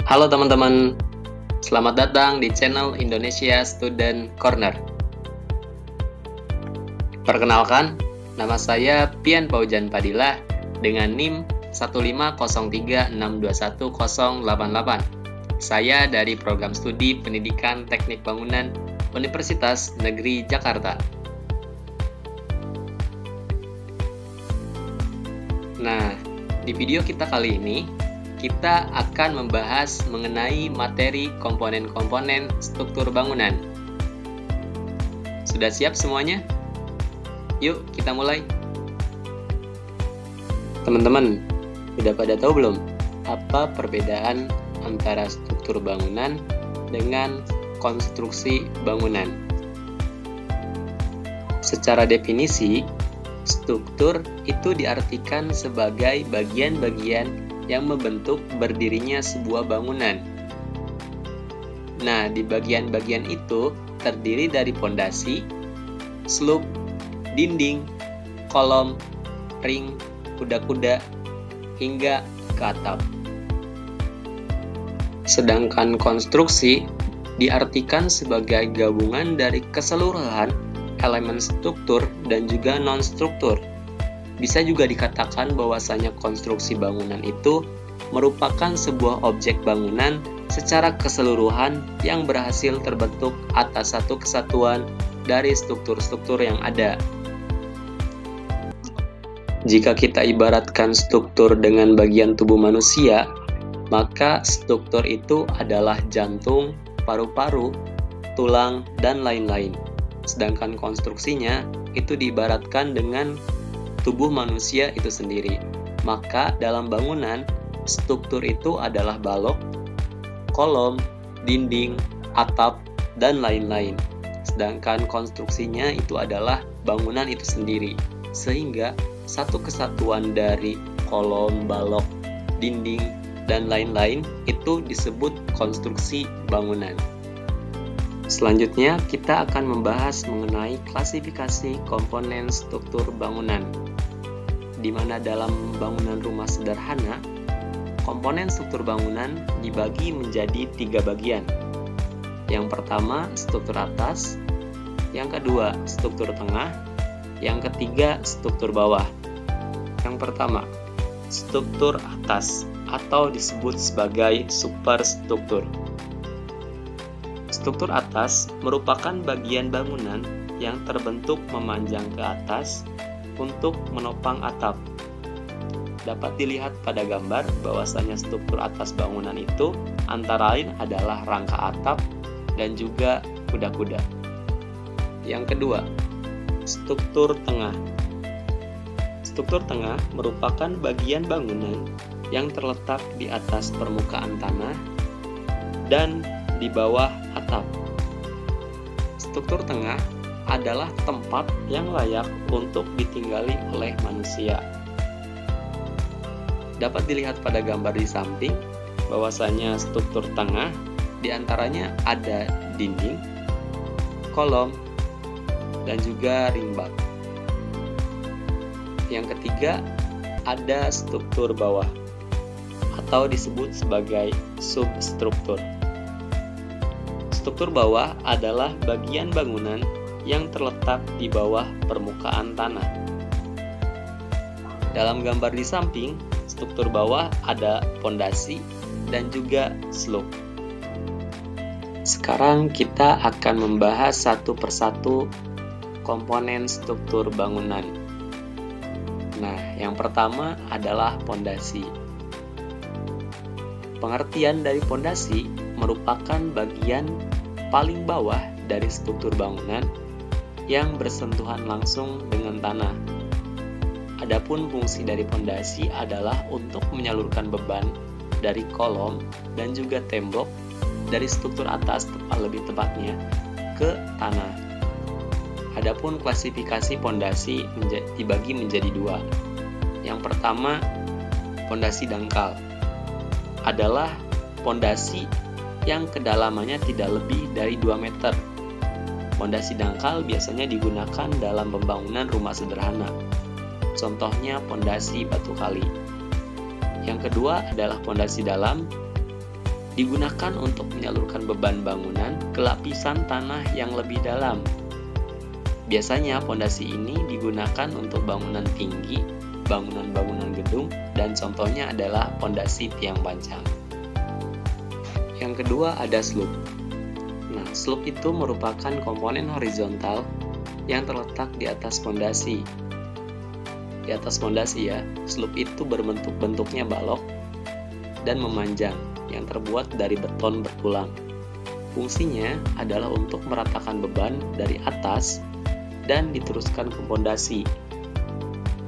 Halo teman-teman, selamat datang di channel Indonesia Student Corner. Perkenalkan, nama saya Pian Paujan Padilla dengan NIM 15036210088. Saya dari Program Studi Pendidikan Teknik Bangunan Universitas Negeri Jakarta. Nah, di video kita kali ini, kita akan membahas mengenai materi komponen-komponen struktur bangunan. Sudah siap semuanya? Yuk, kita mulai. Teman-teman, udah pada tahu belum apa perbedaan antara struktur bangunan dengan konstruksi bangunan? Secara definisi, struktur itu diartikan sebagai bagian-bagian yang membentuk berdirinya sebuah bangunan. Nah, di bagian-bagian itu terdiri dari pondasi, sloop, dinding, kolom, ring, kuda-kuda, hingga ke atap. Sedangkan konstruksi diartikan sebagai gabungan dari keseluruhan elemen struktur dan juga non-struktur. Bisa juga dikatakan bahwasanya konstruksi bangunan itu merupakan sebuah objek bangunan secara keseluruhan yang berhasil terbentuk atas satu kesatuan dari struktur-struktur yang ada. Jika kita ibaratkan struktur dengan bagian tubuh manusia, maka struktur itu adalah jantung, paru-paru, tulang, dan lain-lain. Sedangkan konstruksinya itu diibaratkan dengan tubuh manusia itu sendiri. Maka dalam bangunan, struktur itu adalah balok, kolom, dinding, atap, dan lain-lain. Sedangkan konstruksinya itu adalah bangunan itu sendiri. Sehingga satu kesatuan dari kolom, balok, dinding, dan lain-lain itu disebut konstruksi bangunan. Selanjutnya, kita akan membahas mengenai klasifikasi komponen struktur bangunan, di mana dalam bangunan rumah sederhana, komponen struktur bangunan dibagi menjadi 3 bagian. Yang pertama, struktur atas, yang kedua, struktur tengah, yang ketiga, struktur bawah. Yang pertama, struktur atas atau disebut sebagai superstruktur. Struktur atas merupakan bagian bangunan yang terbentuk memanjang ke atas untuk menopang atap. Dapat dilihat pada gambar bahwasanya struktur atas bangunan itu antara lain adalah rangka atap dan juga kuda-kuda. Yang kedua, struktur tengah. Struktur tengah merupakan bagian bangunan yang terletak di atas permukaan tanah dan di bawah atap. Struktur tengah adalah tempat yang layak untuk ditinggali oleh manusia. Dapat dilihat pada gambar di samping bahwasanya struktur tengah diantaranya ada dinding, kolom, dan juga ring bak. Yang ketiga, ada struktur bawah atau disebut sebagai substruktur. Struktur bawah adalah bagian bangunan yang terletak di bawah permukaan tanah. Dalam gambar di samping, struktur bawah ada pondasi dan juga sloop. Sekarang kita akan membahas satu persatu komponen struktur bangunan. Nah, yang pertama adalah pondasi. Pengertian dari pondasi merupakan bagian paling bawah dari struktur bangunan yang bersentuhan langsung dengan tanah. Adapun fungsi dari pondasi adalah untuk menyalurkan beban dari kolom dan juga tembok dari struktur atas, lebih tepatnya, ke tanah. Adapun klasifikasi pondasi dibagi menjadi 2. Yang pertama, pondasi dangkal adalah pondasi yang kedalamannya tidak lebih dari 2 meter. Pondasi dangkal biasanya digunakan dalam pembangunan rumah sederhana. Contohnya pondasi batu kali. Yang kedua adalah pondasi dalam, digunakan untuk menyalurkan beban bangunan ke lapisan tanah yang lebih dalam. Biasanya pondasi ini digunakan untuk bangunan tinggi, bangunan-bangunan gedung, dan contohnya adalah pondasi tiang pancang. Yang kedua ada slope. Nah, slope itu merupakan komponen horizontal yang terletak di atas pondasi. Di atas pondasi ya, slope itu bentuknya balok dan memanjang yang terbuat dari beton bertulang. Fungsinya adalah untuk meratakan beban dari atas dan diteruskan ke pondasi.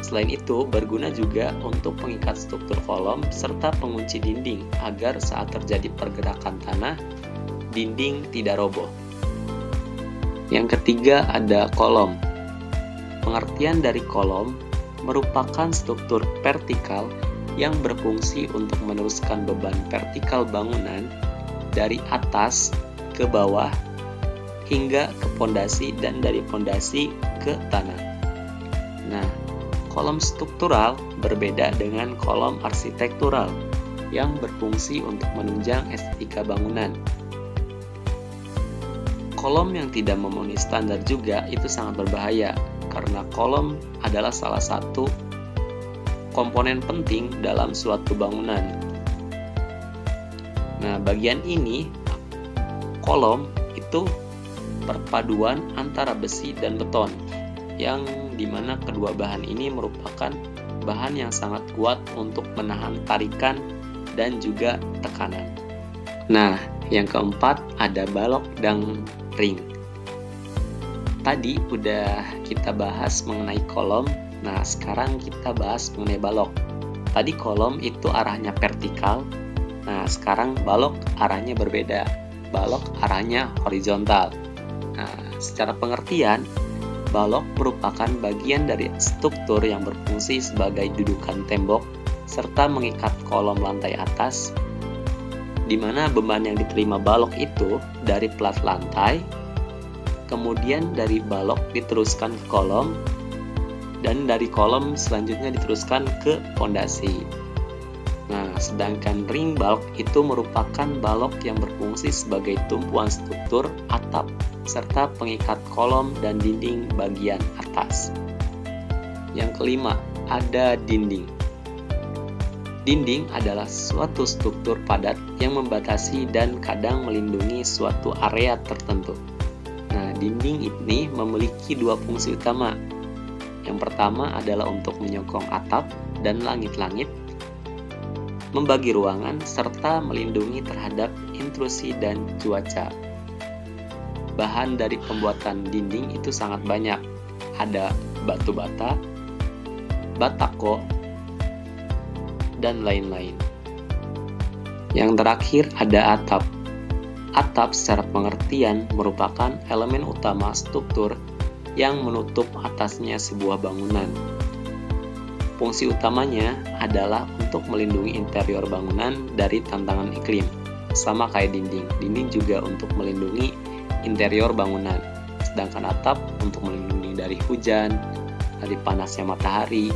Selain itu, berguna juga untuk mengikat struktur kolom serta pengunci dinding agar saat terjadi pergerakan tanah, dinding tidak roboh. Yang ketiga ada kolom. Pengertian dari kolom merupakan struktur vertikal yang berfungsi untuk meneruskan beban vertikal bangunan dari atas ke bawah hingga ke pondasi dan dari pondasi ke tanah. Nah, kolom struktural berbeda dengan kolom arsitektural yang berfungsi untuk menunjang estetika bangunan. Kolom yang tidak memenuhi standar juga itu sangat berbahaya karena kolom adalah salah satu komponen penting dalam suatu bangunan. Nah, bagian ini, kolom itu perpaduan antara besi dan beton, yang dimana kedua bahan ini merupakan bahan yang sangat kuat untuk menahan tarikan dan juga tekanan. Nah, yang keempat ada balok dan ring. Tadi udah kita bahas mengenai kolom. Nah, sekarang kita bahas mengenai balok. Tadi kolom itu arahnya vertikal. Nah, sekarang balok arahnya berbeda. Balok arahnya horizontal. Nah, secara pengertian, balok merupakan bagian dari struktur yang berfungsi sebagai dudukan tembok serta mengikat kolom lantai atas, di mana beban yang diterima balok itu dari plat lantai, kemudian dari balok diteruskan ke kolom, dan dari kolom selanjutnya diteruskan ke pondasi. Nah, sedangkan ring balok itu merupakan balok yang berfungsi sebagai tumpuan struktur atap serta pengikat kolom dan dinding bagian atas. Yang kelima, ada dinding. Dinding adalah suatu struktur padat yang membatasi dan kadang melindungi suatu area tertentu. Nah, dinding ini memiliki dua fungsi utama. Yang pertama adalah untuk menyokong atap dan langit-langit, membagi ruangan, serta melindungi terhadap intrusi dan cuaca. Bahan dari pembuatan dinding itu sangat banyak. Ada batu bata, batako, dan lain-lain. Yang terakhir ada atap. Atap secara pengertian merupakan elemen utama struktur yang menutup atasnya sebuah bangunan. Fungsi utamanya adalah untuk melindungi interior bangunan dari tantangan iklim, sama kayak dinding. Dinding juga untuk melindungi interior bangunan, sedangkan atap untuk melindungi dari hujan, dari panasnya matahari,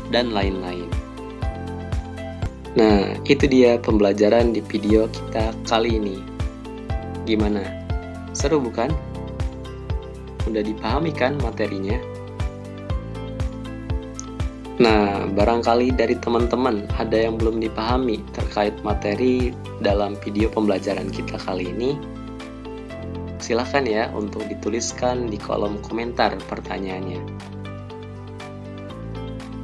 dan lain-lain. Nah, itu dia pembelajaran di video kita kali ini. Gimana? Seru bukan? Udah dipahami kan materinya? Nah, barangkali dari teman-teman ada yang belum dipahami terkait materi dalam video pembelajaran kita kali ini. Silahkan ya untuk dituliskan di kolom komentar pertanyaannya.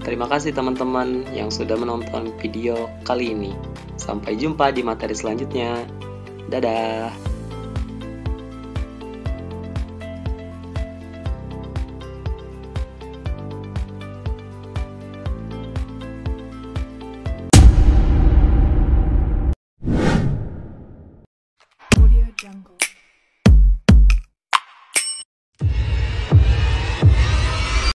Terima kasih teman-teman yang sudah menonton video kali ini. Sampai jumpa di materi selanjutnya. Dadah!